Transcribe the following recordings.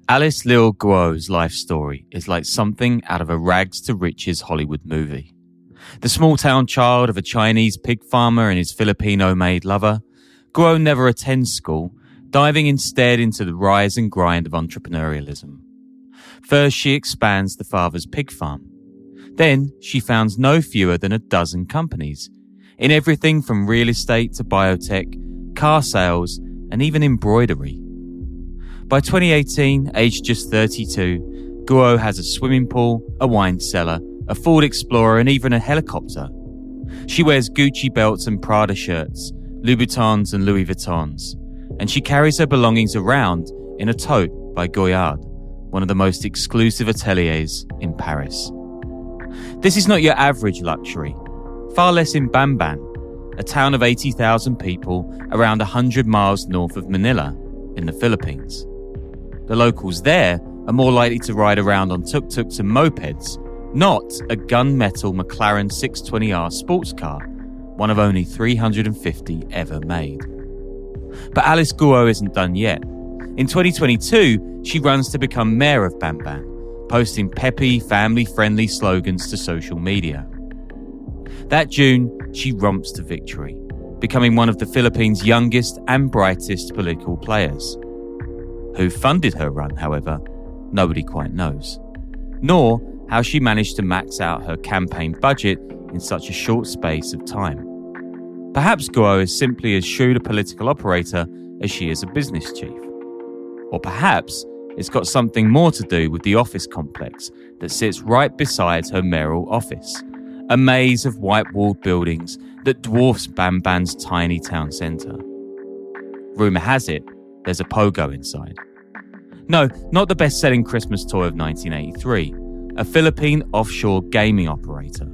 Alice Lil Guo's life story is like something out of a rags to riches Hollywood movie. The small-town child of a Chinese pig farmer and his Filipino-maid lover, Guo never attends school, diving instead into the rise and grind of entrepreneurialism. First, she expands the father's pig farm. Then, she founds no fewer than a dozen companies, in everything from real estate to biotech, car sales, and even embroidery. By 2018, aged just 32, Guo has a swimming pool, a wine cellar, a Ford Explorer, and even a helicopter. She wears Gucci belts and Prada shirts, Louboutins and Louis Vuittons, and she carries her belongings around in a tote by Goyard, one of the most exclusive ateliers in Paris. This is not your average luxury, far less in Bamban, a town of 80,000 people around 100 miles north of Manila in the Philippines. The locals there are more likely to ride around on tuk-tuks and mopeds, not a gunmetal McLaren 620R sports car, one of only 350 ever made. But Alice Guo isn't done yet. In 2022, she runs to become mayor of Bamban, posting peppy, family-friendly slogans to social media. That June, she romps to victory, becoming one of the Philippines' youngest and brightest political players. Who funded her run, however, nobody quite knows. Nor how she managed to max out her campaign budget in such a short space of time. Perhaps Guo is simply as shrewd a political operator as she is a business chief. Or perhaps it's got something more to do with the office complex that sits right beside her mayoral office, a maze of white-walled buildings that dwarfs Bamban's tiny town centre. Rumour has it, there's a pogo inside. No, not the best-selling Christmas toy of 1983, a Philippine offshore gaming operator.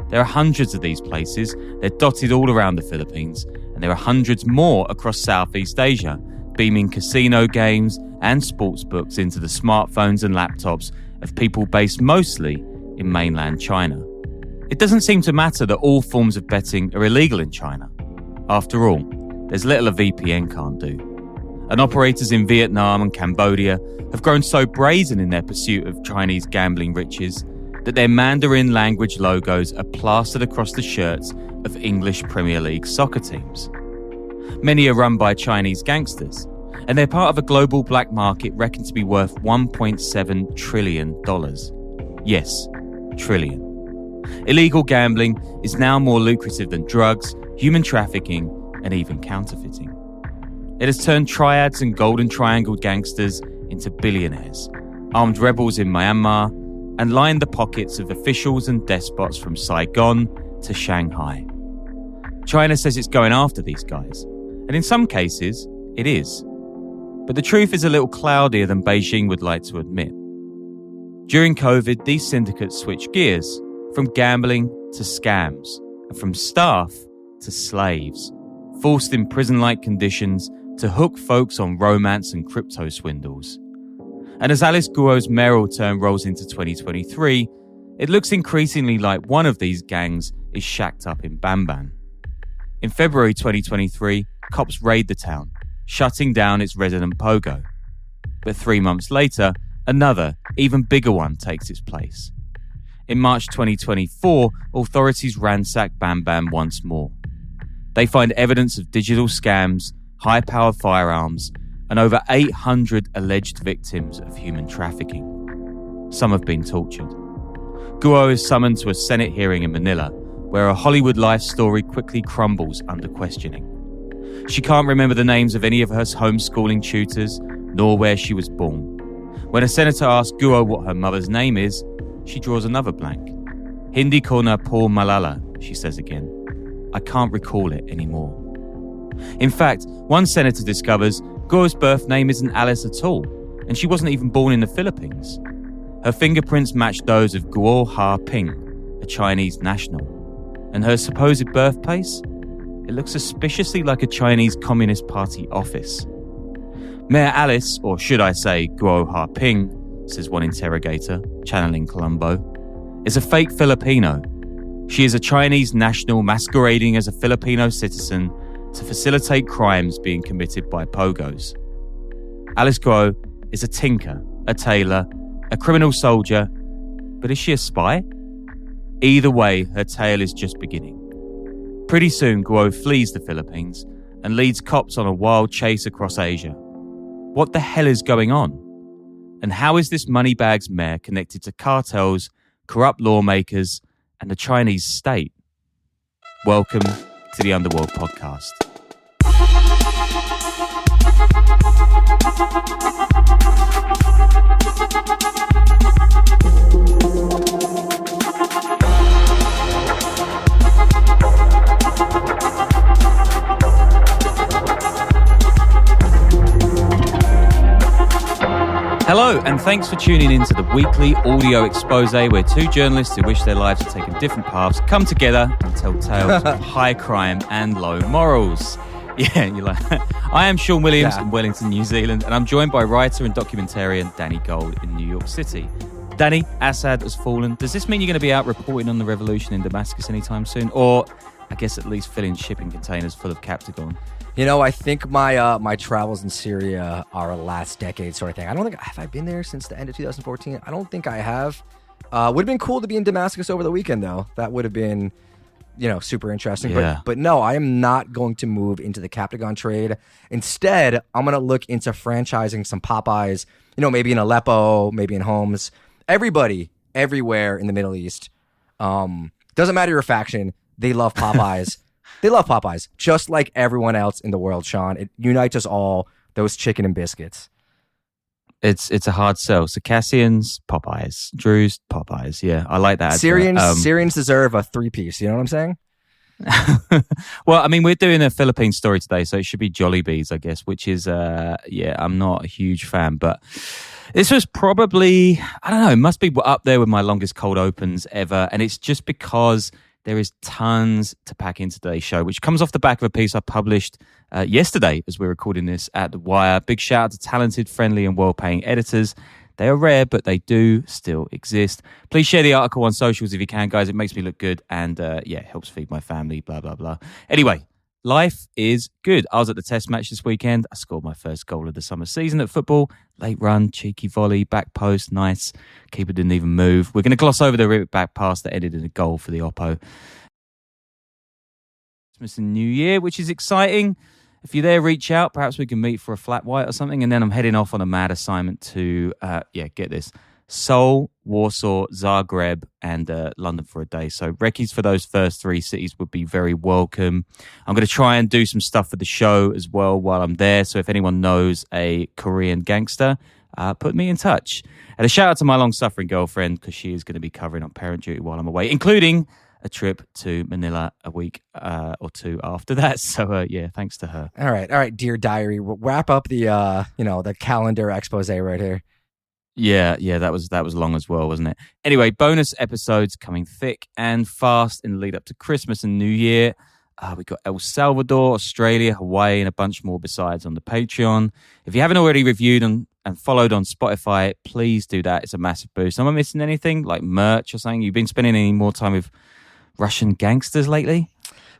There are hundreds of these places, they're dotted all around the Philippines, and there are hundreds more across Southeast Asia, beaming casino games and sports books into the smartphones and laptops of people based mostly in mainland China. It doesn't seem to matter that all forms of betting are illegal in China. After all, there's little a VPN can't do. And operators in Vietnam and Cambodia have grown so brazen in their pursuit of Chinese gambling riches that their Mandarin language logos are plastered across the shirts of English Premier League soccer teams. Many are run by Chinese gangsters, and they're part of a global black market reckoned to be worth $1.7 trillion. Yes, trillion. Illegal gambling is now more lucrative than drugs, human trafficking, and even counterfeiting. It has turned triads and golden triangle gangsters into billionaires, armed rebels in Myanmar, and lined the pockets of officials and despots from Saigon to Shanghai. China says it's going after these guys, and in some cases, it is. But the truth is a little cloudier than Beijing would like to admit. During COVID, these syndicates switched gears from gambling to scams, and from staff to slaves, forced in prison-like conditions to hook folks on romance and crypto swindles. And as Alice Guo's mayoral term rolls into 2023, it looks increasingly like one of these gangs is shacked up in Bamban. In February 2023, cops raid the town, shutting down its resident pogo. But 3 months later, another, even bigger one takes its place. In March 2024, authorities ransack Bamban once more. They find evidence of digital scams, high-powered firearms, and over 800 alleged victims of human trafficking. Some have been tortured. Guo is summoned to a Senate hearing in Manila, where a Hollywood life story quickly crumbles under questioning. She can't remember the names of any of her homeschooling tutors, nor where she was born. When a senator asks Guo what her mother's name is, she draws another blank. Hindi ko na po malala, she says again. I can't recall it anymore. In fact, one senator discovers Guo's birth name isn't Alice at all, and she wasn't even born in the Philippines. Her fingerprints match those of Guo Ha Ping, a Chinese national. And her supposed birthplace? It looks suspiciously like a Chinese Communist Party office. Mayor Alice, or should I say Guo Ha Ping, says one interrogator, channeling Colombo, is a fake Filipino. She is a Chinese national masquerading as a Filipino citizen to facilitate crimes being committed by pogos. Alice Guo is a tinker, a tailor, a criminal soldier, but is she a spy? Either way, her tale is just beginning. Pretty soon, Guo flees the Philippines and leads cops on a wild chase across Asia. What the hell is going on? And how is this moneybags mayor connected to cartels, corrupt lawmakers, and the Chinese state? Welcome to the Underworld Podcast. Hello, and thanks for tuning in to the weekly audio expose where two journalists who wish their lives had taken different paths come together and tell tales of high crime and low morals. Yeah, you're like, I am Sean Williams in Wellington, New Zealand, and I'm joined by writer and documentarian Danny Gold in New York City. Danny, Assad has fallen. Does this mean you're going to be out reporting on the revolution in Damascus anytime soon? Or, I guess at least filling shipping containers full of Captagon? You know, I think my travels in Syria are a last decade sort of thing. I don't think, have I been there since the end of 2014? I don't think I have. Would have been cool to be in Damascus over the weekend, though. That would have been, super interesting. Yeah. But no, I am not going to move into the Captagon trade. Instead, I'm going to look into franchising some Popeyes, maybe in Aleppo, maybe in Homs. Everybody, everywhere in the Middle East, doesn't matter your faction, they love Popeyes. They love Popeyes, just like everyone else in the world, Sean. It unites us all, those chicken and biscuits. It's a hard sell. Circassians, Popeyes. Druze, Popeyes. Yeah, I like that. Syrians deserve a three-piece, you know what I'm saying? Well, I mean, we're doing a Philippine story today, so it should be Jollibees, I guess, which is, I'm not a huge fan, but this was probably, I don't know, it must be up there with my longest cold opens ever, and it's just because there is tons to pack in today's show, which comes off the back of a piece I published yesterday as we're recording this at The Wire. Big shout out to talented, friendly, and well-paying editors. They are rare, but they do still exist. Please share the article on socials if you can, guys. It makes me look good and, helps feed my family, blah, blah, blah. Anyway, life is good. I was at the test match this weekend. I scored my first goal of the summer season at football. Late run, cheeky volley, back post, nice. Keeper didn't even move. We're going to gloss over the rip back pass that ended in a goal for the Oppo. Christmas and New Year, which is exciting. If you're there, reach out. Perhaps we can meet for a flat white or something. And then I'm heading off on a mad assignment to, get this, Seoul, Warsaw, Zagreb, and London for a day. So recce's for those first three cities would be very welcome. I'm going to try and do some stuff for the show as well while I'm there. So if anyone knows a Korean gangster, put me in touch. And a shout out to my long-suffering girlfriend because she is going to be covering up parent duty while I'm away, including a trip to Manila a week or two after that. So thanks to her. All right, dear diary, wrap up the the calendar expose right here. Yeah, that was long as well, wasn't it? Anyway, bonus episodes coming thick and fast in the lead up to Christmas and New Year. We got El Salvador, Australia, Hawaii, and a bunch more besides on the Patreon. If you haven't already reviewed and followed on Spotify, please do that. It's a massive boost. Am I missing anything like merch or something? You've been spending any more time with Russian gangsters lately?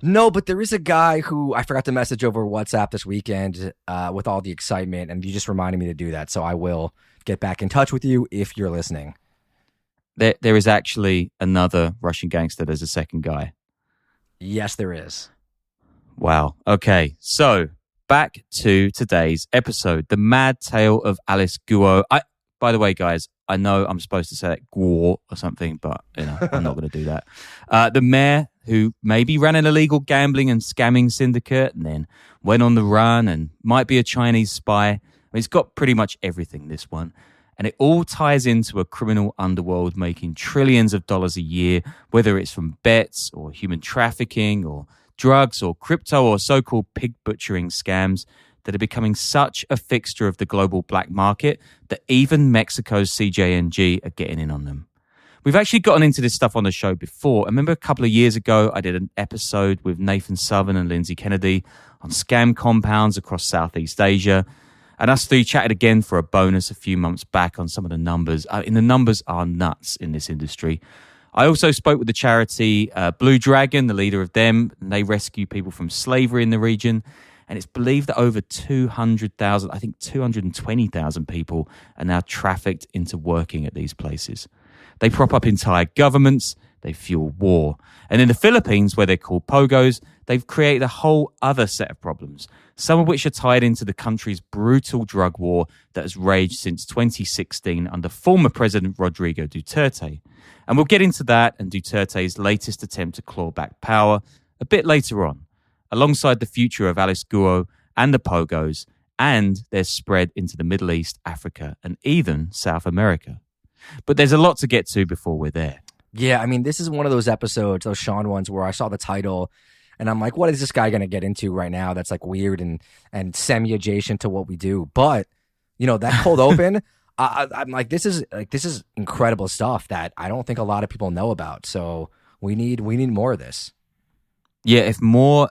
No, but there is a guy who I forgot to message over WhatsApp this weekend with all the excitement, and you just reminded me to do that. So I will get back in touch with you if you're listening. There is actually another Russian gangster. There's a second guy. Yes, there is. Wow. Okay. So back to today's episode, the mad tale of Alice Guo. By the way, guys, I know I'm supposed to say it Guo or something, but I'm not going to do that. The mayor who maybe ran an illegal gambling and scamming syndicate and then went on the run and might be a Chinese spy. I mean, it's got pretty much everything, this one. And it all ties into a criminal underworld making trillions of dollars a year, whether it's from bets or human trafficking or drugs or crypto or so-called pig butchering scams that are becoming such a fixture of the global black market that even Mexico's CJNG are getting in on them. We've actually gotten into this stuff on the show before. I remember a couple of years ago, I did an episode with Nathan Southern and Lindsay Kennedy on scam compounds across Southeast Asia. And us three chatted again for a bonus a few months back on some of the numbers. The numbers are nuts in this industry. I also spoke with the charity Blue Dragon, the leader of them, and they rescue people from slavery in the region. And it's believed that over 200,000, I think 220,000 people are now trafficked into working at these places. They prop up entire governments, they fuel war. And in the Philippines, where they're called pogos, they've created a whole other set of problems, some of which are tied into the country's brutal drug war that has raged since 2016 under former President Rodrigo Duterte. And we'll get into that and Duterte's latest attempt to claw back power a bit later on, alongside the future of Alice Guo and the pogos and their spread into the Middle East, Africa, and even South America. But there's a lot to get to before we're there. Yeah, I mean, this is one of those episodes, those Sean ones, where I saw the title and I'm like, what is this guy going to get into right now that's like weird and semi-adjacent to what we do? But, you know, that cold open, I'm like, this is incredible stuff that I don't think a lot of people know about. So we need more of this. Yeah, if more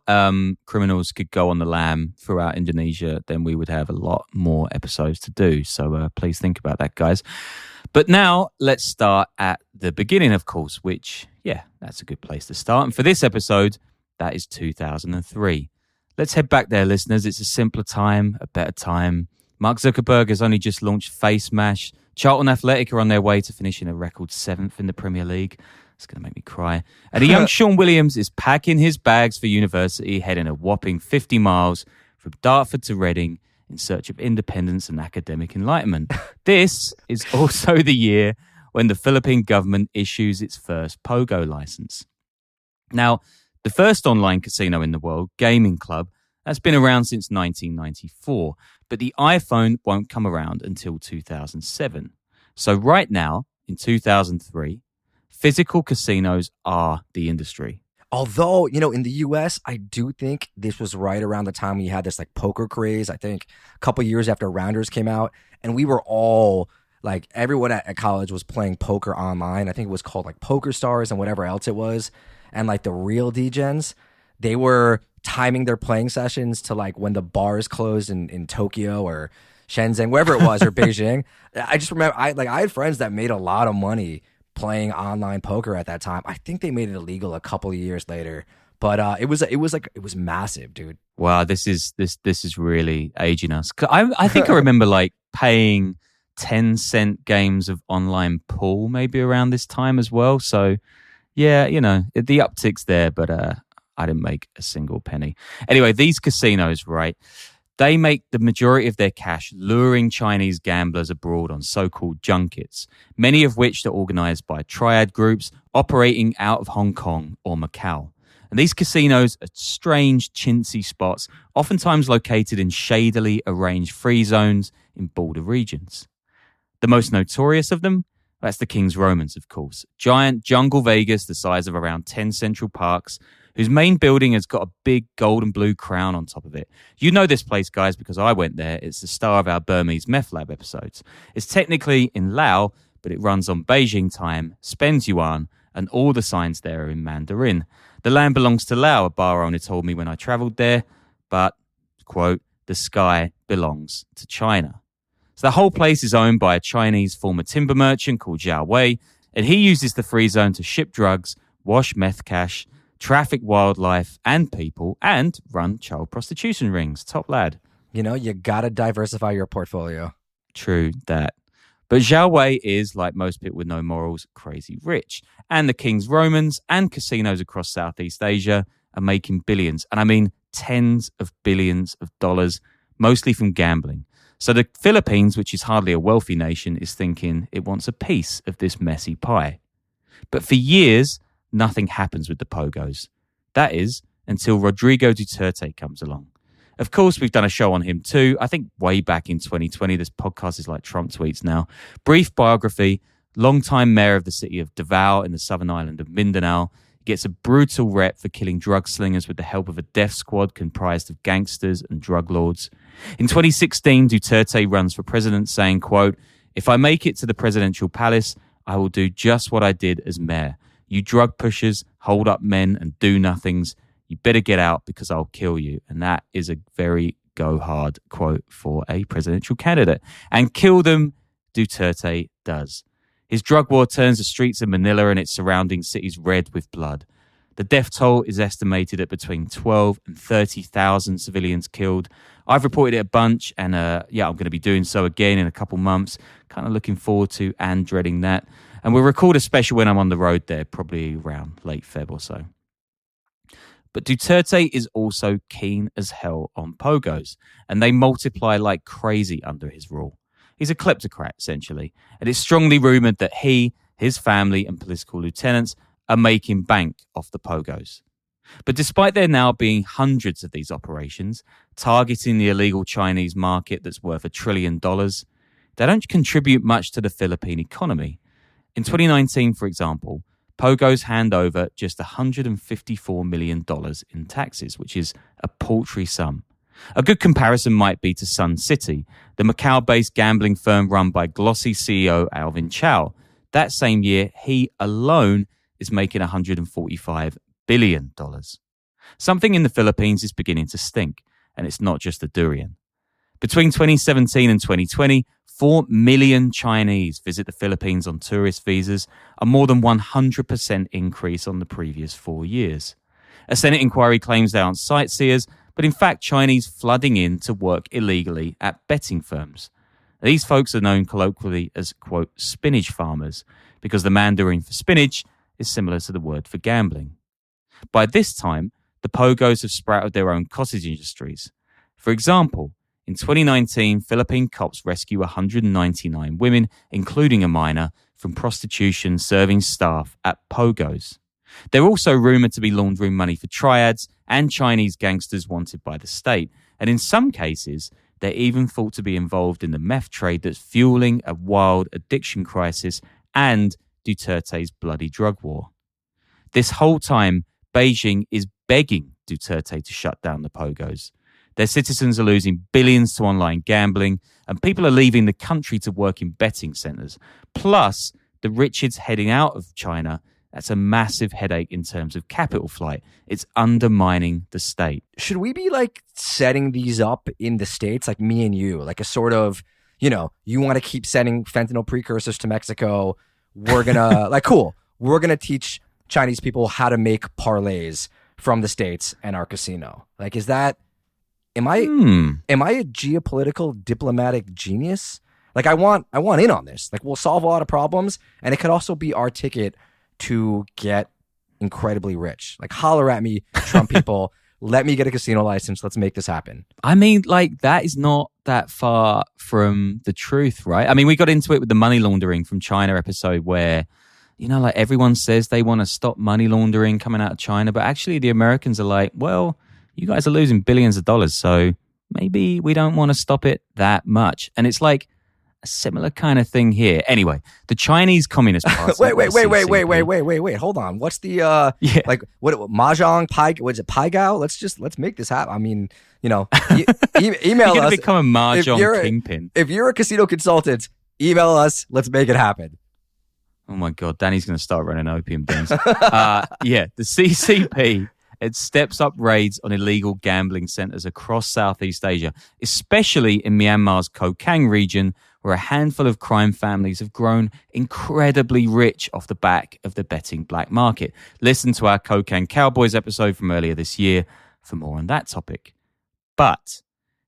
criminals could go on the lam throughout Indonesia, then we would have a lot more episodes to do. So please think about that, guys. But now let's start at the beginning, of course, which, yeah, that's a good place to start. And for this episode, that is 2003. Let's head back there, listeners. It's a simpler time, a better time. Mark Zuckerberg has only just launched Face Mash. Charlton Athletic are on their way to finishing a record 7th in the Premier League. It's going to make me cry. And a young Sean Williams is packing his bags for university, heading a whopping 50 miles from Dartford to Reading in search of independence and academic enlightenment. This is also the year when the Philippine government issues its first pogo license. Now, the first online casino in the world, Gaming Club, has been around since 1994, but the iPhone won't come around until 2007. So right now, in 2003, physical casinos are the industry. Although, you know, in the US, I do think this was right around the time we had this like poker craze. I think a couple years after Rounders came out, and we were all like, everyone at college was playing poker online. I think it was called like Poker Stars and whatever else it was. And like the real DGens, they were timing their playing sessions to like when the bars closed in Tokyo or Shenzhen, wherever it was, or Beijing. I just remember I had friends that made a lot of money playing online poker at that time. I think they made it illegal a couple of years later, but it was massive, dude. Wow, this is really aging us. I think I remember like paying 10-cent games of online pool maybe around this time as well. So yeah, you know, the uptick's there, but I didn't make a single penny. Anyway, these casinos, right? They make the majority of their cash luring Chinese gamblers abroad on so-called junkets, many of which are organized by triad groups operating out of Hong Kong or Macau. And these casinos are strange, chintzy spots, oftentimes located in shadily arranged free zones in border regions. The most notorious of them? That's the King's Romans, of course. Giant jungle Vegas the size of around 10 Central Parks, whose main building has got a big gold and blue crown on top of it. You know this place, guys, because I went there. It's the star of our Burmese Meth Lab episodes. It's technically in Lao, but it runs on Beijing time, spends yuan, and all the signs there are in Mandarin. The land belongs to Lao, a bar owner told me when I travelled there, but, quote, the sky belongs to China. So the whole place is owned by a Chinese former timber merchant called Zhao Wei, and he uses the free zone to ship drugs, wash meth cash, traffic wildlife and people, and run child prostitution rings. Top lad. You know, you gotta diversify your portfolio. True that. But Zhao Wei is, like most people with no morals, crazy rich. And the King's Romans and casinos across Southeast Asia are making billions. And I mean tens of billions of dollars, mostly from gambling. So the Philippines, which is hardly a wealthy nation, is thinking it wants a piece of this messy pie. But for years, nothing happens with the pogos. That is, until Rodrigo Duterte comes along. Of course, we've done a show on him too. I think way back in 2020, this podcast is like Trump tweets now. Brief biography, longtime mayor of the city of Davao in the southern island of Mindanao. He gets a brutal rep for killing drug slingers with the help of a death squad comprised of gangsters and drug lords. In 2016, Duterte runs for president saying, quote, "If I make it to the presidential palace, I will do just what I did as mayor. You drug pushers, hold up men and do nothings. You better get out because I'll kill you." And that is a very go hard quote for a presidential candidate. And kill them, Duterte does. His drug war turns the streets of Manila and its surrounding cities red with blood. The death toll is estimated at between 12 and 30,000 civilians killed. I've reported it a bunch, and I'm going to be doing so again in a couple months. Kind of looking forward to and dreading that. And we'll record a special when I'm on the road there, probably around late Feb or so. But Duterte is also keen as hell on pogos, and they multiply like crazy under his rule. He's a kleptocrat, essentially, and it's strongly rumoured that he, his family, and political lieutenants are making bank off the pogos. But despite there now being hundreds of these operations, targeting the illegal Chinese market that's worth $1 trillion, they don't contribute much to the Philippine economy. In 2019, for example, pogos hand over just $154 million in taxes, which is a paltry sum. A good comparison might be to Sun City, the Macau-based gambling firm run by glossy CEO Alvin Chow. That same year, he alone is making $145 billion. Something in the Philippines is beginning to stink, and it's not just the durian. Between 2017 and 2020, 4 million Chinese visit the Philippines on tourist visas, a more than 100% increase on the previous 4 years. A Senate inquiry claims they aren't sightseers, but in fact Chinese flooding in to work illegally at betting firms. These folks are known colloquially as, quote, spinach farmers, because the Mandarin for spinach is similar to the word for gambling. By this time, the pogos have sprouted their own cottage industries. For example, in 2019, Philippine cops rescue 199 women, including a minor, from prostitution serving staff at pogos. They're also rumoured to be laundering money for triads and Chinese gangsters wanted by the state, and in some cases, they're even thought to be involved in the meth trade that's fueling a wild addiction crisis and Duterte's bloody drug war. This whole time, Beijing is begging Duterte to shut down the pogos. Their citizens are losing billions to online gambling, and people are leaving the country to work in betting centres. Plus, the riches heading out of China, that's a massive headache in terms of capital flight. It's undermining the state. Should we be like setting these up in the States, like me and you, like a sort of, you want to keep sending fentanyl precursors to Mexico. We're going to, like, cool. We're going to teach Chinese people how to make parlays from the States and our casino. Like, is that... Am I a geopolitical diplomatic genius? Like, I want in on this. Like, we'll solve a lot of problems, and it could also be our ticket to get incredibly rich. Like, holler at me, Trump people. Let me get a casino license. Let's make this happen. I mean, like, that is not that far from the truth, right? I mean, we got into it with the money laundering from China episode where, like everyone says they want to stop money laundering coming out of China, but actually the Americans are like, well, you guys are losing billions of dollars, so maybe we don't want to stop it that much. And it's like a similar kind of thing here. Anyway, the Chinese Communist Party. Wait. Hold on. What's the like what mahjong pai? What's it? Pai Gao? Let's make this happen. I mean, email You're us. Become a mahjong kingpin. If you're a casino consultant, email us. Let's make it happen. Oh my God, Danny's going to start running opium dens. The CCP. It steps up raids on illegal gambling centres across Southeast Asia, especially in Myanmar's Kokang region, where a handful of crime families have grown incredibly rich off the back of the betting black market. Listen to our Kokang Cowboys episode from earlier this year for more on that topic. But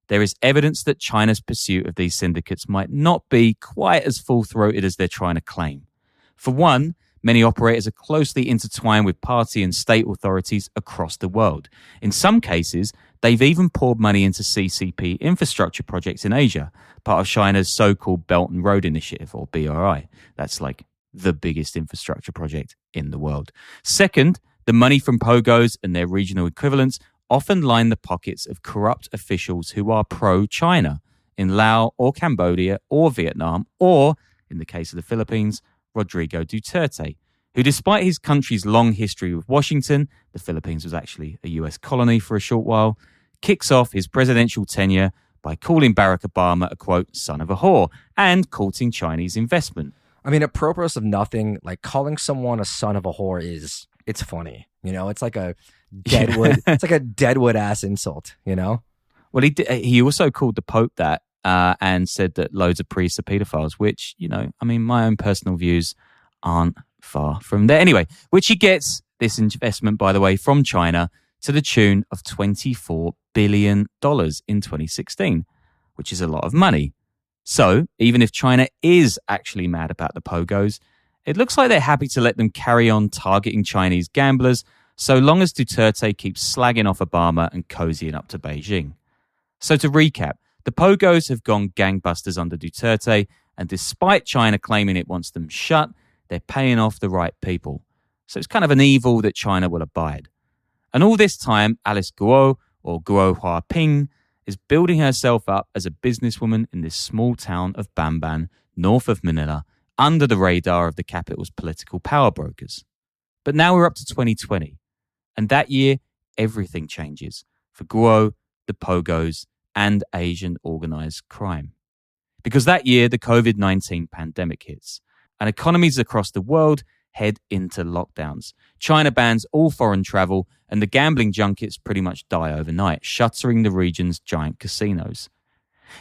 there is evidence that China's pursuit of these syndicates might not be quite as full-throated as they're trying to claim. For one, many operators are closely intertwined with party and state authorities across the world. In some cases, they've even poured money into CCP infrastructure projects in Asia, part of China's so-called Belt and Road Initiative, or BRI. That's like the biggest infrastructure project in the world. Second, the money from pogos and their regional equivalents often line the pockets of corrupt officials who are pro-China in Laos or Cambodia or Vietnam, or, in the case of the Philippines, Rodrigo Duterte, who, despite his country's long history with Washington, the Philippines was actually a US colony for a short while, kicks off his presidential tenure by calling Barack Obama a, quote, son of a whore, and courting Chinese investment. I mean, apropos of nothing, like calling someone a son of a whore it's funny. It's like a Deadwood, it's like a Deadwood ass insult, Well, he also called the Pope that, and said that loads of priests are pedophiles, which, my own personal views aren't far from there. Anyway, which he gets This investment, by the way, from China to the tune of $24 billion in 2016, which is a lot of money. So even if China is actually mad about the pogos, it looks like they're happy to let them carry on targeting Chinese gamblers so long as Duterte keeps slagging off Obama and cozying up to Beijing. So to recap, the pogos have gone gangbusters under Duterte, and despite China claiming it wants them shut, they're paying off the right people. So it's kind of an evil that China will abide. And all this time, Alice Guo, or Guo Huaping, is building herself up as a businesswoman in this small town of Bamban, north of Manila, under the radar of the capital's political power brokers. But now we're up to 2020, and that year, everything changes for Guo, the pogos, and Asian organized crime. Because that year, the COVID-19 pandemic hits, and economies across the world head into lockdowns. China bans all foreign travel, and the gambling junkets pretty much die overnight, shuttering the region's giant casinos.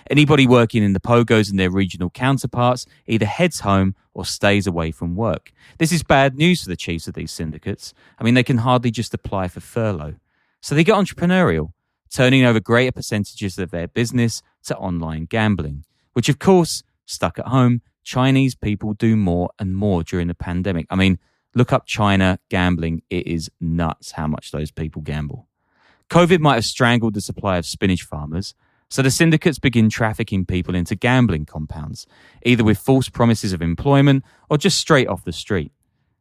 Anybody working in the pogos and their regional counterparts either heads home or stays away from work. This is bad news for the chiefs of these syndicates. I mean, they can hardly just apply for furlough. So they get entrepreneurial, turning over greater percentages of their business to online gambling, which of course, stuck at home, Chinese people do more and more during the pandemic. I mean, look up China gambling. It is nuts how much those people gamble. COVID might have strangled the supply of spinach farmers, so the syndicates begin trafficking people into gambling compounds, either with false promises of employment or just straight off the street.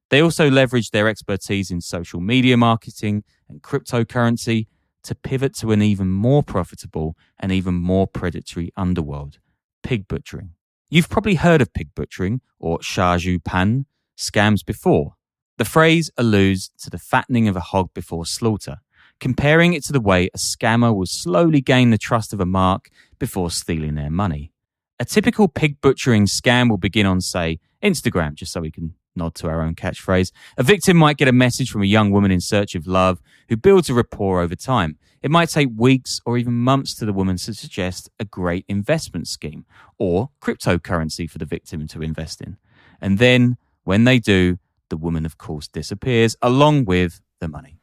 They also leverage their expertise in social media marketing and cryptocurrency to pivot to an even more profitable and even more predatory underworld, pig butchering. You've probably heard of pig butchering or sha zhu pan scams before. The phrase alludes to the fattening of a hog before slaughter, comparing it to the way a scammer will slowly gain the trust of a mark before stealing their money. A typical pig butchering scam will begin on, say, Instagram, just so we can nod to our own catchphrase. A victim might get a message from a young woman in search of love who builds a rapport over time. It might take weeks or even months to the woman to suggest a great investment scheme or cryptocurrency for the victim to invest in. And then, when they do, the woman, of course, disappears along with the money.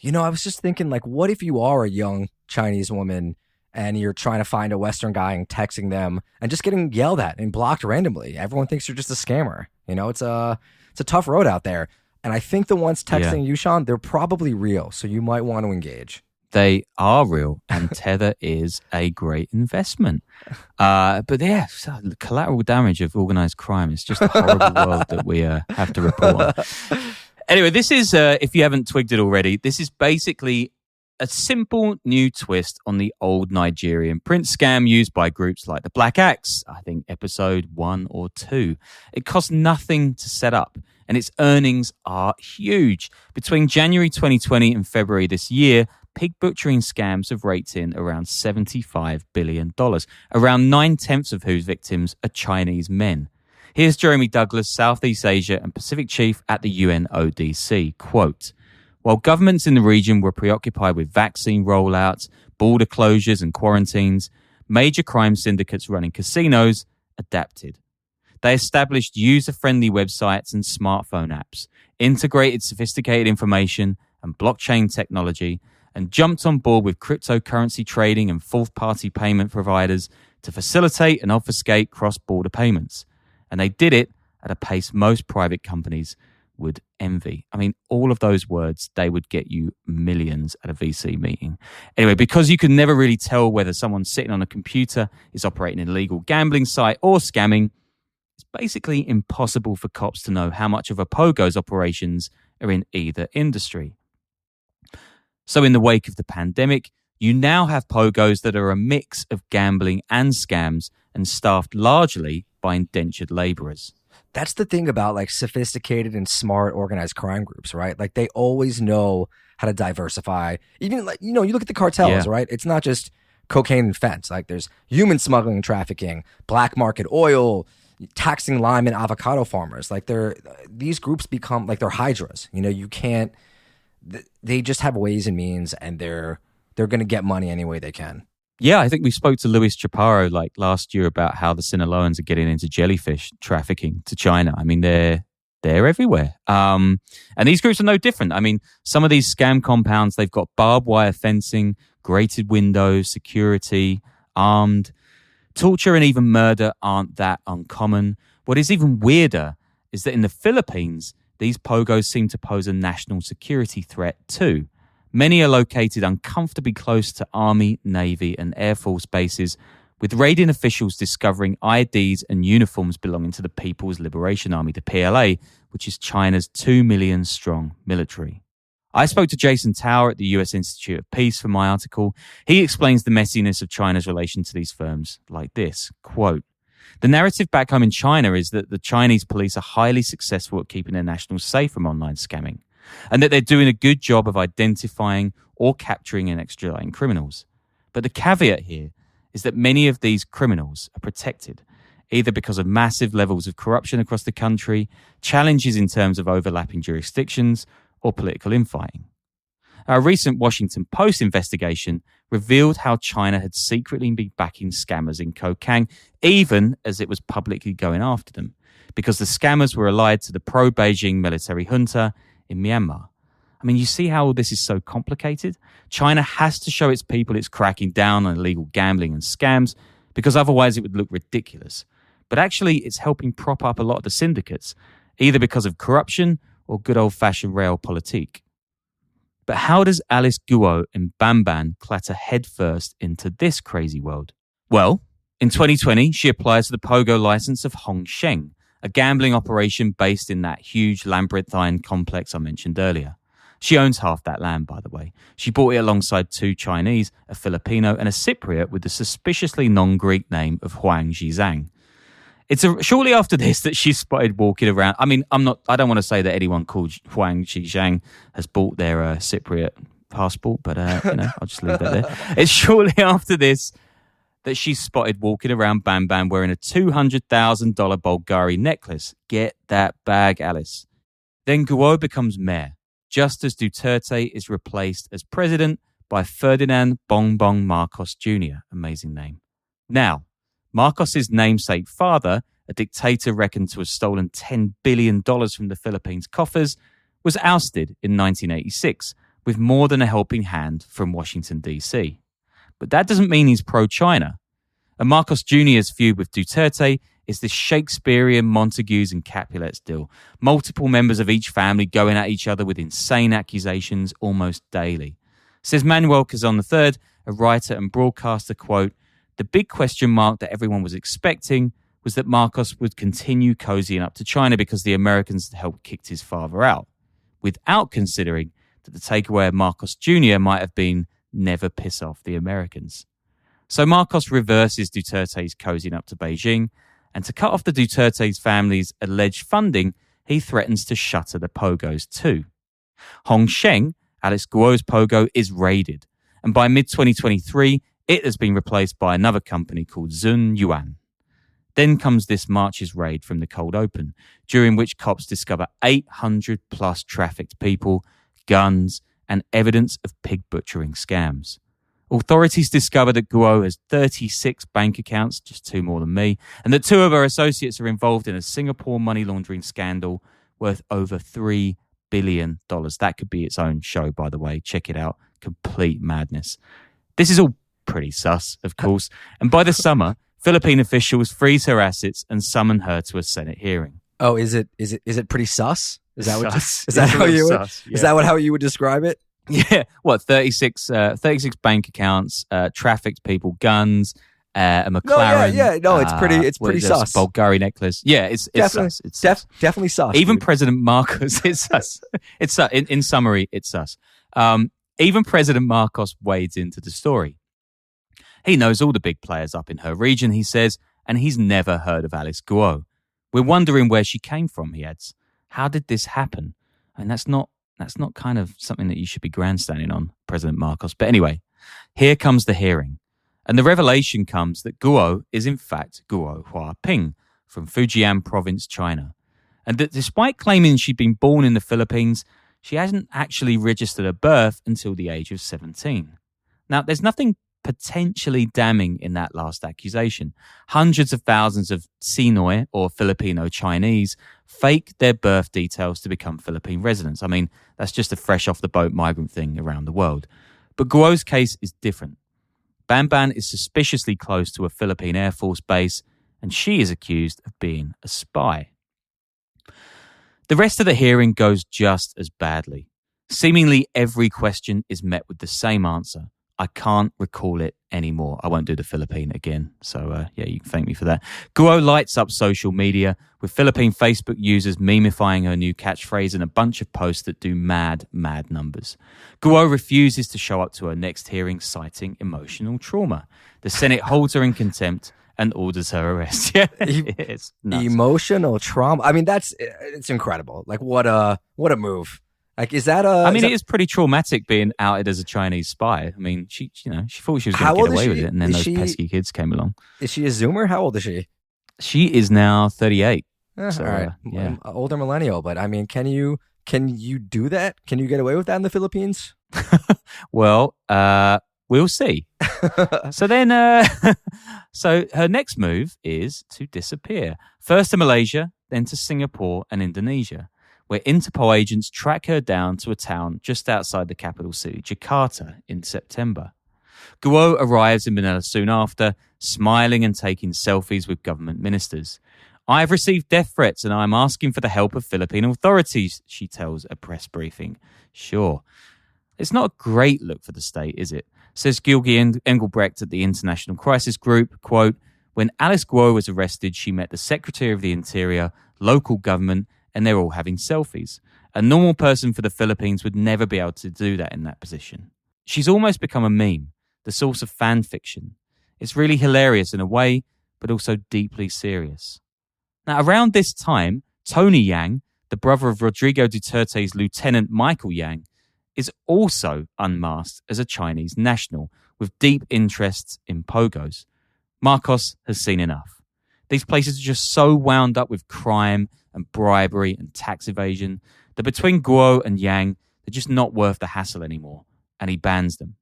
You know, I was just thinking, like, what if you are a young Chinese woman and you're trying to find a Western guy and texting them and just getting yelled at and blocked randomly? Everyone thinks you're just a scammer. You know, it's a tough road out there. And I think the ones texting you, Sean, they're probably real. So you might want to engage. They are real, and Tether is a great investment. But yeah, the collateral damage of organized crime is just a horrible world that we have to report on. Anyway, this is, if you haven't twigged it already, this is basically a simple new twist on the old Nigerian prince scam used by groups like the Black Axe, I think episode 1 or 2. It costs nothing to set up, and its earnings are huge. Between January 2020 and February this year, pig butchering scams have raked in around $75 billion, around 9/10 of whose victims are Chinese men. Here's Jeremy Douglas, Southeast Asia and Pacific Chief at the UNODC. Quote, while governments in the region were preoccupied with vaccine rollouts, border closures and quarantines, major crime syndicates running casinos adapted. They established user-friendly websites and smartphone apps, integrated sophisticated information and blockchain technology, and jumped on board with cryptocurrency trading and fourth-party payment providers to facilitate and obfuscate cross-border payments. And they did it at a pace most private companies would envy. I mean, all of those words, they would get you millions at a VC meeting. Anyway, because you can never really tell whether someone sitting on a computer is operating an illegal gambling site or scamming, it's basically impossible for cops to know how much of a pogo's operations are in either industry. So in the wake of the pandemic, you now have pogos that are a mix of gambling and scams and staffed largely by indentured laborers. That's the thing about like sophisticated and smart organized crime groups, right? Like they always know how to diversify. Even like, you know, you look at the cartels, right? It's not just cocaine and fentanyl. Like there's human smuggling and trafficking, black market oil, taxing lime and avocado farmers. Like these groups become like they're hydras. You know, you can't, they just have ways and means, and they're going to get money any way they can. Yeah, I think we spoke to Luis Chaparro like last year about how the Sinaloans are getting into jellyfish trafficking to China. I mean, they're they're everywhere. And these groups are no different. I mean, some of these scam compounds, they've got barbed wire fencing, grated windows, security, armed. Torture and even murder aren't that uncommon. What is even weirder is that in the Philippines, these pogos seem to pose a national security threat too. Many are located uncomfortably close to Army, Navy, and Air Force bases, with raiding officials discovering IDs and uniforms belonging to the People's Liberation Army, the PLA, which is China's 2 million strong military. I spoke to Jason Tower at the US Institute of Peace for my article. He explains the messiness of China's relation to these firms like this, quote, "The narrative back home in China is that the Chinese police are highly successful at keeping their nationals safe from online scamming, and that they're doing a good job of identifying or capturing and extraditing criminals. But the caveat here is that many of these criminals are protected, either because of massive levels of corruption across the country, challenges in terms of overlapping jurisdictions, or political infighting." A recent Washington Post investigation revealed how China had secretly been backing scammers in Kokang, even as it was publicly going after them, because the scammers were allied to the pro-Beijing military junta in Myanmar. I mean, you see how all this is so complicated? China has to show its people it's cracking down on illegal gambling and scams, because otherwise it would look ridiculous. But actually, it's helping prop up a lot of the syndicates, either because of corruption or good old-fashioned realpolitik. But how does Alice Guo in Bamban clatter headfirst into this crazy world? Well, in 2020, she applies for the pogo license of Hongsheng, a gambling operation based in that huge labyrinthine complex I mentioned earlier. She owns half that land, by the way. She bought it alongside 2 Chinese, a Filipino, and a Cypriot with the suspiciously non-Greek name of Huang Zhizang. It's shortly after this that she's spotted walking around. I mean, I don't want to say that anyone called Huang Zhizang has bought their Cypriot passport, but I'll just leave that there. It's shortly after this that she's spotted walking around Bamban wearing a $200,000 Bulgari necklace. Get that bag, Alice. Then Guo becomes mayor, just as Duterte is replaced as president by Ferdinand Bongbong Marcos Jr. Amazing name. Now, Marcos's namesake father, a dictator reckoned to have stolen $10 billion from the Philippines' coffers, was ousted in 1986 with more than a helping hand from Washington, D.C. But that doesn't mean he's pro-China. And Marcos Jr.'s feud with Duterte is this Shakespearean Montagues and Capulets deal. Multiple members of each family going at each other with insane accusations almost daily. Says Manuel Cazon III, a writer and broadcaster, quote, "The big question mark that everyone was expecting was that Marcos would continue cozying up to China because the Americans had helped kick his father out, without considering that the takeaway of Marcos Jr. might have been never piss off the Americans." So Marcos reverses Duterte's cozying up to Beijing, and to cut off the Duterte's family's alleged funding, he threatens to shutter the pogos too. Hongsheng, Alice Guo's pogo, is raided, and by mid-2023, it has been replaced by another company called Zun Yuan. Then comes this March's raid from the cold open, during which cops discover 800 plus trafficked people, guns, and evidence of pig butchering scams. Authorities discover that Guo has 36 bank accounts, just 2 more than me, and that 2 of her associates are involved in a Singapore money laundering scandal worth over $3 billion. That could be its own show, by the way. Check it out. Complete madness. This is all pretty sus, of course, and by the summer, Philippine officials freeze her assets and summon her to a Senate hearing. Oh, is it pretty sus? Is that what? Sus. Is that how you would? Sus, yeah. Is that how you would describe it? Yeah, what 36 bank accounts, trafficked people, guns, a McLaren. It's pretty sus. Bulgari necklace. Yeah, it's definitely sus. It's sus. Definitely sus. Even dude. President Marcos, it's sus. It's sus. In summary, it's sus. Even President Marcos wades into the story. He knows all the big players up in her region, he says, and he's never heard of Alice Guo. We're wondering where she came from, he adds. How did this happen? And that's not kind of something that you should be grandstanding on, President Marcos. But anyway, here comes the hearing. And the revelation comes that Guo is in fact Guo Huaping from Fujian province, China. And that despite claiming she'd been born in the Philippines, she hasn't actually registered her birth until the age of 17. Now, there's nothing potentially damning in that last accusation. Hundreds of thousands of Sinoy, or Filipino Chinese, fake their birth details to become Philippine residents. I mean, that's just a fresh off the boat migrant thing around the world. But Guo's case is different. Bamban is suspiciously close to a Philippine Air Force base, and she is accused of being a spy. The rest of the hearing goes just as badly. Seemingly every question is met with the same answer. I can't recall it anymore. I won't do the Philippine again. So, you can thank me for that. Guo lights up social media with Philippine Facebook users memifying her new catchphrase and a bunch of posts that do mad numbers. Guo refuses to show up to her next hearing, citing emotional trauma. The Senate holds her in contempt and orders her arrest. Yeah, it's nuts. Emotional trauma. I mean, it's incredible. Like, what a move. Like, is that it is pretty traumatic being outed as a Chinese spy. I mean, she thought she was going to get away with it, and then those pesky kids came along. Is she a Zoomer? How old is she? She is now 38. So, all right, yeah. Older millennial. But I mean, can you do that? Can you get away with that in the Philippines? Well, we'll see. So then, so her next move is to disappear. First to Malaysia, then to Singapore and Indonesia, where Interpol agents track her down to a town just outside the capital city, Jakarta, in September. Guo arrives in Manila soon after, smiling and taking selfies with government ministers. I have received death threats and I am asking for the help of Philippine authorities, she tells a press briefing. Sure. It's not a great look for the state, is it? Says Gilgi Engelbrecht at the International Crisis Group, quote, when Alice Guo was arrested, she met the Secretary of the Interior, local government, and they're all having selfies. A normal person for the Philippines would never be able to do that in that position. She's almost become a meme, the source of fan fiction. It's really hilarious in a way, but also deeply serious. Now, around this time, Tony Yang, the brother of Rodrigo Duterte's Lieutenant Michael Yang, is also unmasked as a Chinese national with deep interests in pogos. Marcos has seen enough. These places are just so wound up with crime and bribery and tax evasion that between Guo and Yang, they're just not worth the hassle anymore, and he bans them.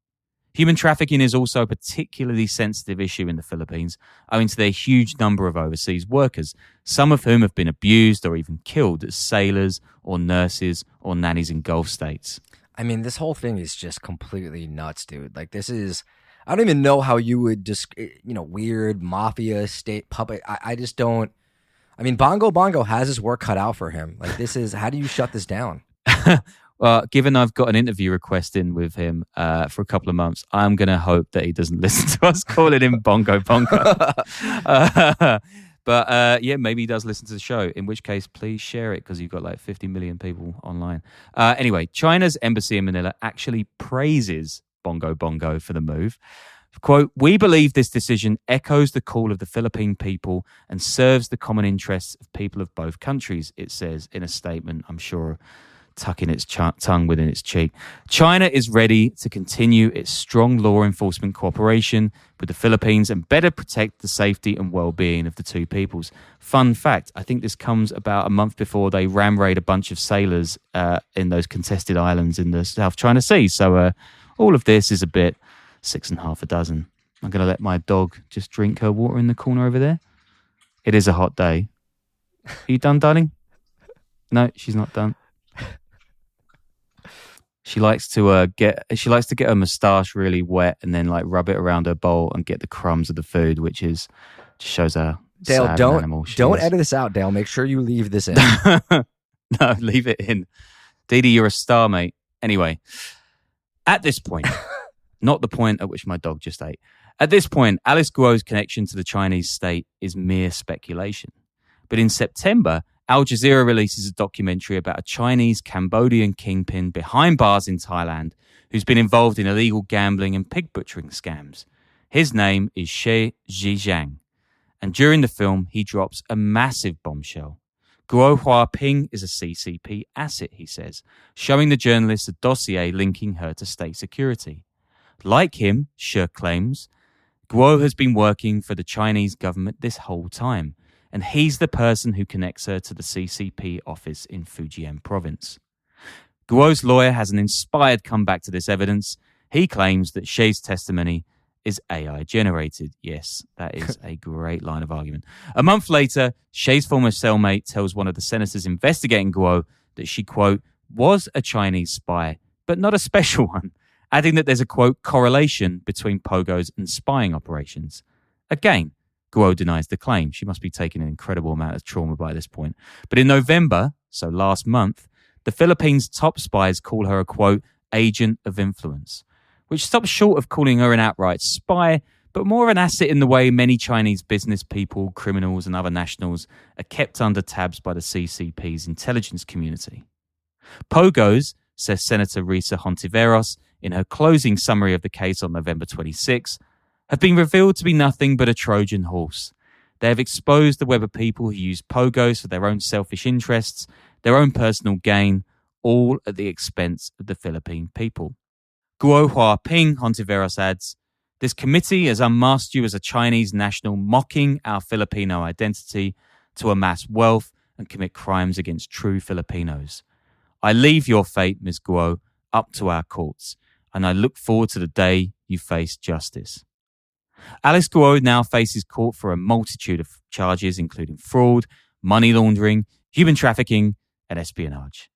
Human trafficking is also a particularly sensitive issue in the Philippines, owing to their huge number of overseas workers, some of whom have been abused or even killed as sailors or nurses or nannies in Gulf states. I mean, this whole thing is just completely nuts, dude. Like, this is... I don't even know how you would just, weird mafia state puppet. I just don't. I mean, Bongo has his work cut out for him. Like, this is, how do you shut this down? Well, given I've got an interview request in with him for a couple of months, I'm going to hope that he doesn't listen to us calling him Bongo. But maybe he does listen to the show, in which case, please share it because you've got like 50 million people online. Anyway, China's embassy in Manila actually praises Bongo for the move. Quote, we believe this decision echoes the call of the Philippine people and serves the common interests of people of both countries, it says in a statement, I'm sure tucking its tongue within its cheek. China is ready to continue its strong law enforcement cooperation with the Philippines and better protect the safety and well-being of the two peoples. Fun fact, I think this comes about a month before they ram raid a bunch of sailors in those contested islands in the South China Sea. So all of this is a bit 6 1/2 dozen. I'm going to let my dog just drink her water in the corner over there. It is a hot day. Are you done, darling? No, she's not done. She likes to get her moustache really wet and then like rub it around her bowl and get the crumbs of the food, which just shows how Dale, sad an animal she don't is. edit this out, Dale. Make sure you leave this in. No, leave it in. Dee Dee, you're a star, mate. Anyway, at this point, not the point at which my dog just ate. At this point, Alice Guo's connection to the Chinese state is mere speculation. But in September, Al Jazeera releases a documentary about a Chinese-Cambodian kingpin behind bars in Thailand who's been involved in illegal gambling and pig butchering scams. His name is Xie Zhijiang. And during the film, he drops a massive bombshell. Guo Huaping is a CCP asset, he says, showing the journalists a dossier linking her to state security. Like him, Shi claims, Guo has been working for the Chinese government this whole time, and he's the person who connects her to the CCP office in Fujian province. Guo's lawyer has an inspired comeback to this evidence. He claims that Shi's testimony is AI generated. Yes, that is a great line of argument. A month later, Shay's former cellmate tells one of the senators investigating Guo that she, quote, was a Chinese spy, but not a special one, adding that there's a, quote, correlation between pogos and spying operations. Again, Guo denies the claim. She must be taking an incredible amount of trauma by this point. But in November, so last month, the Philippines' top spies call her a, quote, agent of influence, which stops short of calling her an outright spy, but more of an asset in the way many Chinese business people, criminals, and other nationals are kept under tabs by the CCP's intelligence community. Pogos, says Senator Risa Hontiveros in her closing summary of the case on November 26, have been revealed to be nothing but a Trojan horse. They have exposed the web of people who use pogos for their own selfish interests, their own personal gain, all at the expense of the Philippine people. Guo Huaping, Hontiveros adds, this committee has unmasked you as a Chinese national mocking our Filipino identity to amass wealth and commit crimes against true Filipinos. I leave your fate, Ms. Guo, up to our courts, and I look forward to the day you face justice. Alice Guo now faces court for a multitude of charges, including fraud, money laundering, human trafficking, and espionage.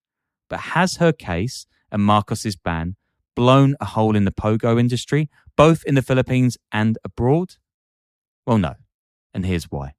But has her case and Marcos's ban blown a hole in the pogo industry, both in the Philippines and abroad? Well, no. And here's why.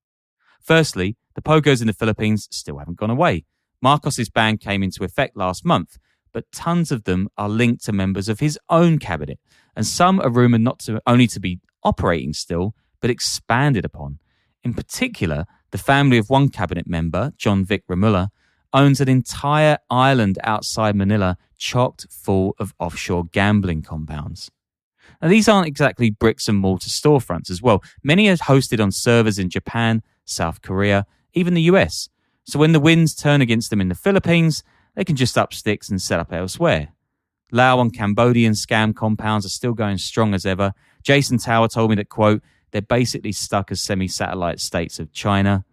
Firstly, the pogos in the Philippines still haven't gone away. Marcos's ban came into effect last month, but tons of them are linked to members of his own cabinet, and some are rumoured not to only to be operating still, but expanded upon. In particular, the family of one cabinet member, John Vic Remulla, owns an entire island outside Manila chocked full of offshore gambling compounds. Now, these aren't exactly bricks and mortar storefronts as well. Many are hosted on servers in Japan, South Korea, even the US. So when the winds turn against them in the Philippines, they can just up sticks and set up elsewhere. Lao and Cambodian scam compounds are still going strong as ever. Jason Tower told me that, quote, they're basically stuck as semi-satellite states of China.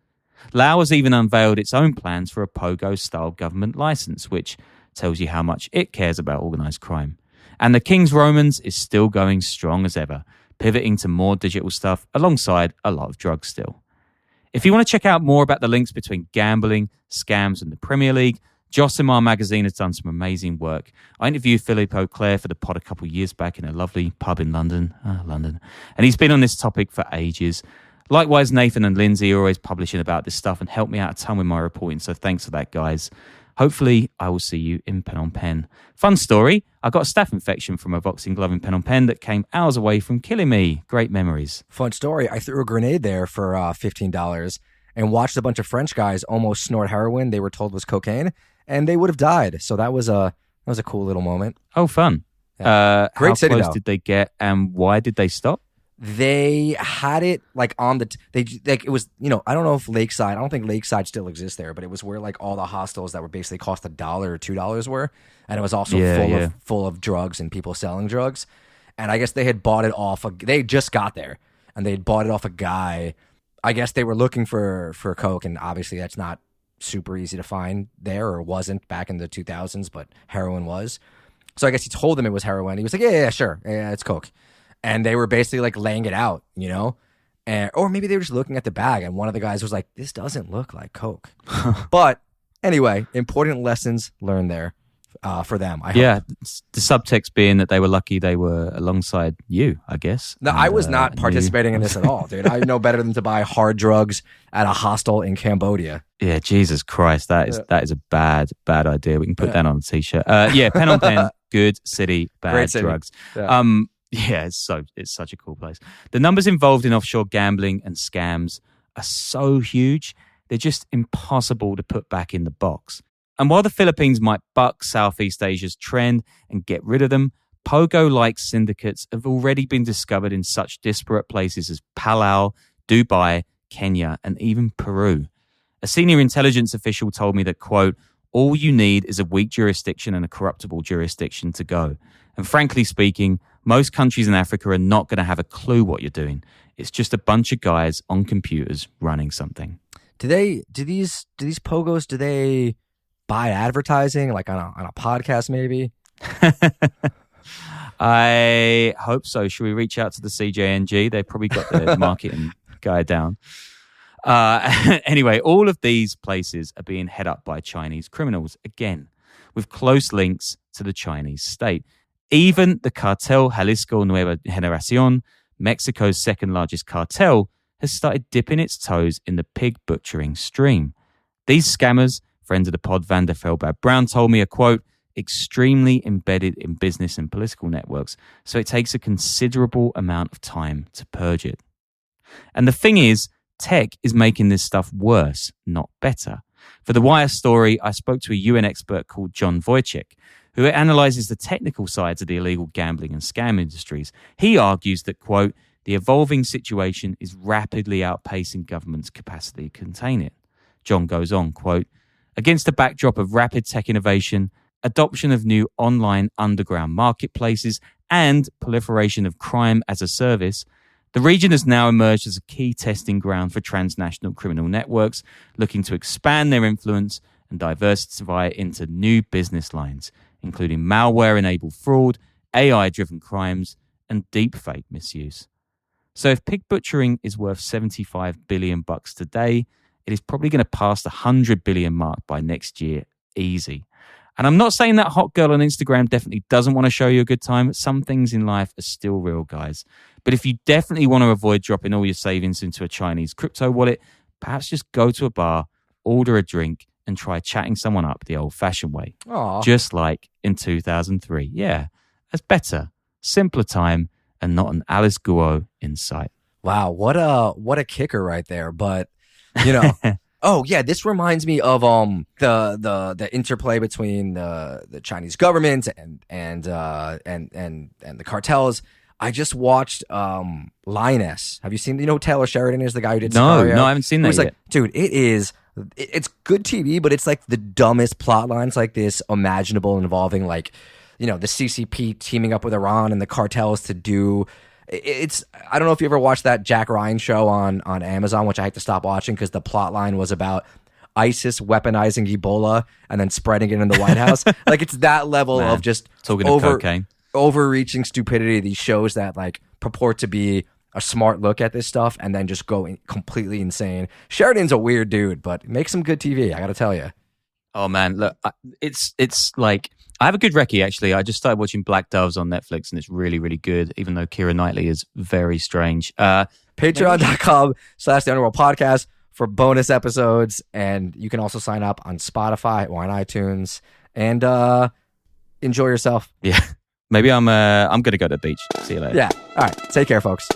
Lao has even unveiled its own plans for a pogo-style government license, which tells you how much it cares about organised crime. And the King's Romans is still going strong as ever, pivoting to more digital stuff alongside a lot of drugs still. If you want to check out more about the links between gambling, scams and the Premier League, Josimar magazine has done some amazing work. I interviewed Philippe Auclair for the pod a couple of years back in a lovely pub in London, and he's been on this topic for ages. Likewise, Nathan and Lindsay are always publishing about this stuff and help me out a ton with my reporting, so thanks for that, guys. Hopefully, I will see you in Pen on Pen. Fun story, I got a staph infection from a boxing glove in Pen on Pen that came hours away from killing me. Great memories. Fun story, I threw a grenade there for $15 and watched a bunch of French guys almost snort heroin they were told was cocaine, and they would have died. So that was a cool little moment. Oh, fun. Yeah. Great city, how close though. did they get, and why did they stop? They had it like on the it was, I don't know if Lakeside, I don't think Lakeside still exists there, but it was where like all the hostels that were basically cost $1 or $2 were, and it was also full of drugs and people selling drugs. And I guess they had bought it off they just got there and they had bought it off a guy. I guess they were looking for coke, and obviously that's not super easy to find there, or wasn't back in the 2000s, but heroin was. So I guess he told them it was heroin. He was like, yeah, sure. Yeah, it's coke. And they were basically like laying it out, or maybe they were just looking at the bag, and one of the guys was like, this doesn't look like coke. But anyway, important lessons learned there for them. I hope. The subtext being that they were lucky they were alongside you, I guess. No, I was not participating in this at all, dude. I know better than to buy hard drugs at a hostel in Cambodia. Yeah, Jesus Christ, that is a bad idea. We can put that on a t-shirt. Pen on Pen, good city, bad Great city. drugs. Yeah. It's such a cool place. The numbers involved in offshore gambling and scams are so huge, they're just impossible to put back in the box. And while the Philippines might buck Southeast Asia's trend and get rid of them, pogo-like syndicates have already been discovered in such disparate places as Palau, Dubai, Kenya, and even Peru. A senior intelligence official told me that, quote, all you need is a weak jurisdiction and a corruptible jurisdiction to go. And frankly speaking, most countries in Africa are not going to have a clue what you're doing. It's just a bunch of guys on computers running something. Do these pogos, do they buy advertising like on a podcast maybe? I hope so. Should we reach out to the CJNG? They probably got their marketing guy down. Anyway, all of these places are being head up by Chinese criminals, again, with close links to the Chinese state. Even the cartel Jalisco Nueva Generacion, Mexico's second largest cartel, has started dipping its toes in the pig butchering stream. These scammers, friends of the pod Van der Felbad Brown, told me are, quote, extremely embedded in business and political networks, so it takes a considerable amount of time to purge it. And the thing is, tech is making this stuff worse, not better. For the Wire story, I spoke to a UN expert called John Wojcik, who analyzes the technical sides of the illegal gambling and scam industries. He argues that, quote, the evolving situation is rapidly outpacing government's capacity to contain it. John goes on, quote, against a backdrop of rapid tech innovation, adoption of new online underground marketplaces, and proliferation of crime as a service, the region has now emerged as a key testing ground for transnational criminal networks looking to expand their influence and diversify into new business lines, including malware-enabled fraud, AI-driven crimes, and deepfake misuse. So if pig butchering is worth $75 billion today, it is probably going to pass the $100 billion mark by next year, easy. And I'm not saying that hot girl on Instagram definitely doesn't want to show you a good time. Some things in life are still real, guys. But if you definitely want to avoid dropping all your savings into a Chinese crypto wallet, perhaps just go to a bar, order a drink, and try chatting someone up the old-fashioned way. Aww. Just like in 2003. Yeah, that's better, simpler time, and not an Alice Guo in sight. Wow, what a kicker right there. But, you know... Oh yeah, this reminds me of the interplay between the Chinese government and the cartels. I just watched Lioness. Have you seen? You know who Taylor Sheridan is, the guy who did Sicario? No, I haven't seen that yet. Like, dude, it's good TV, but it's like the dumbest plot lines like this imaginable, involving like, you know, the CCP teaming up with Iran and the cartels to do. I don't know if you ever watched that Jack Ryan show on Amazon, which I had to stop watching because the plot line was about ISIS weaponizing Ebola and then spreading it in the White House. Like, it's that level of just talking of cocaine, overreaching stupidity. These shows that like purport to be a smart look at this stuff and then just go completely insane. Sheridan's a weird dude, but makes some good TV. I got to tell you. Oh man, look, it's like, I have a good recce, actually. I just started watching Black Doves on Netflix, and it's really, really good, even though Keira Knightley is very strange. Patreon.com/The Underworld Podcast for bonus episodes, and you can also sign up on Spotify or on iTunes, and enjoy yourself. Yeah, maybe I'm going to go to the beach. See you later. Yeah, all right. Take care, folks.